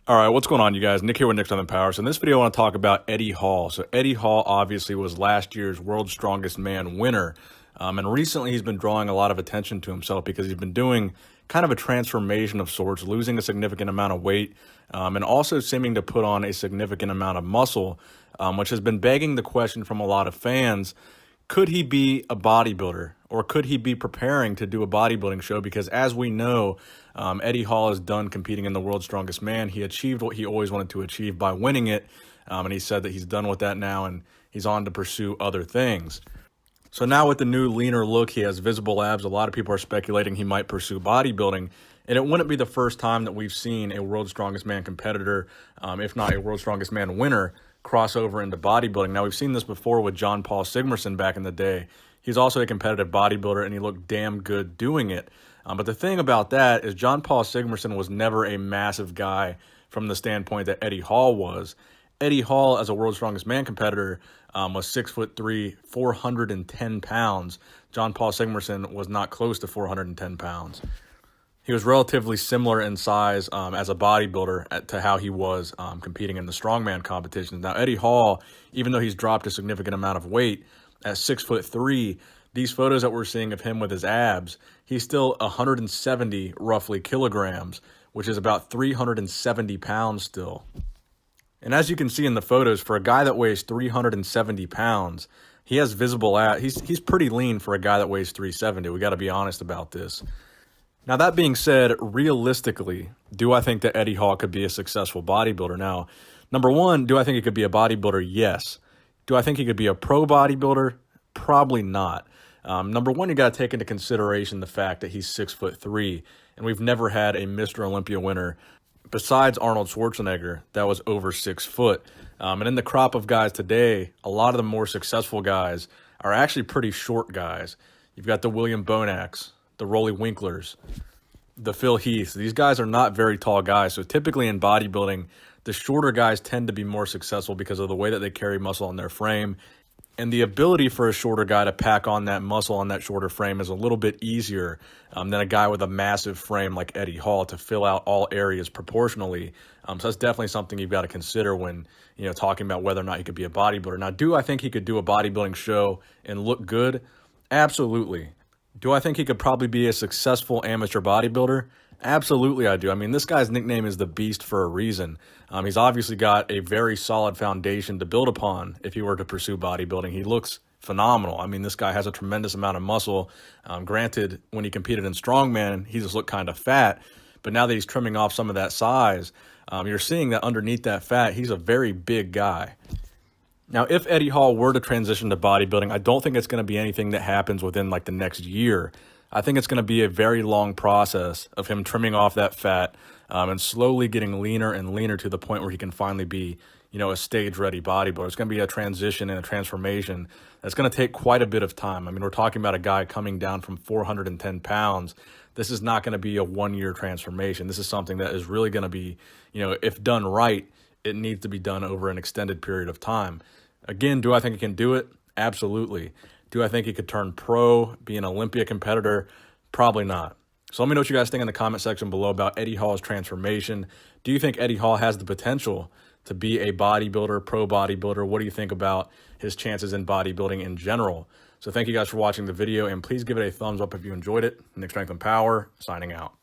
All right, what's going on, you guys? Nick here with Nick's on Power. So in this video, I want to talk about Eddie Hall. So Eddie Hall obviously was last year's World's Strongest Man winner. And recently he's been drawing a lot of attention to himself because he's been doing kind of a transformation of sorts, losing a significant amount of weight, and also seeming to put on a significant amount of muscle, which has been begging the question from a lot of fans. Could he be a bodybuilder, or could he be preparing to do a bodybuilding show? Because as we know, Eddie Hall is done competing in the World's Strongest Man. He achieved what he always wanted to achieve by winning it, and he said that he's done with that now and he's on to pursue other things. So now with the new leaner look, he has visible abs. A lot of people are speculating he might pursue bodybuilding, and it wouldn't be the first time that we've seen a World's Strongest Man competitor, if not a World's Strongest Man winner, cross over into bodybuilding. Now, we've seen this before with John Paul Sigmarsson back in the day. He's also a competitive bodybuilder, and he looked damn good doing it. But the thing about that is John Paul Sigmarsson was never a massive guy from the standpoint that Eddie Hall was. Eddie Hall, as a World's Strongest Man competitor, was 6'3", 410 pounds. John Paul Sigmarsson was not close to 410 pounds. He was relatively similar in size as a bodybuilder to how he was competing in the strongman competitions. Now, Eddie Hall, even though he's dropped a significant amount of weight at 6'3", these photos that we're seeing of him with his abs, he's still 170 roughly kilograms, which is about 370 pounds still. And as you can see in the photos, for a guy that weighs 370 pounds, he has visible abs. He's pretty lean for a guy that weighs 370. We got to be honest about this. Now, that being said, realistically, do I think that Eddie Hall could be a successful bodybuilder? Now, number one, do I think he could be a bodybuilder? Yes. Do I think he could be a pro bodybuilder? Probably not. Number one, you got to take into consideration the fact that he's 6'3", and we've never had a Mr. Olympia winner besides Arnold Schwarzenegger that was over 6 foot. And in the crop of guys today, a lot of the more successful guys are actually pretty short guys. You've got the William Bonacks, the Rolly Winklers, the Phil Heaths. These guys are not very tall guys. So typically in bodybuilding, the shorter guys tend to be more successful because of the way that they carry muscle on their frame. And the ability for a shorter guy to pack on that muscle on that shorter frame is a little bit easier than a guy with a massive frame like Eddie Hall to fill out all areas proportionally. So that's definitely something you've got to consider when, talking about whether or not he could be a bodybuilder. Now, do I think he could do a bodybuilding show and look good? Absolutely. Do I think he could probably be a successful amateur bodybuilder? Absolutely, I do. I mean, this guy's nickname is the Beast for a reason. He's obviously got a very solid foundation to build upon if he were to pursue bodybuilding. He looks phenomenal. I mean, this guy has a tremendous amount of muscle. Granted, when he competed in strongman, he just looked kind of fat. But now that he's trimming off some of that size, you're seeing that underneath that fat, he's a very big guy. Now, if Eddie Hall were to transition to bodybuilding, I don't think it's going to be anything that happens within like the next year. I think it's going to be a very long process of him trimming off that fat and slowly getting leaner and leaner to the point where he can finally be, a stage-ready bodybuilder. It's going to be a transition and a transformation that's going to take quite a bit of time. I mean, we're talking about a guy coming down from 410 pounds. This is not going to be a one-year transformation. This is something that is really going to be, if done right, it needs to be done over an extended period of time. Again, do I think he can do it? Absolutely. Do I think he could turn pro, be an Olympia competitor? Probably not. So let me know what you guys think in the comment section below about Eddie Hall's transformation. Do you think Eddie Hall has the potential to be a bodybuilder, pro bodybuilder? What do you think about his chances in bodybuilding in general? So thank you guys for watching the video, and please give it a thumbs up if you enjoyed it. Nick Strength and Power, signing out.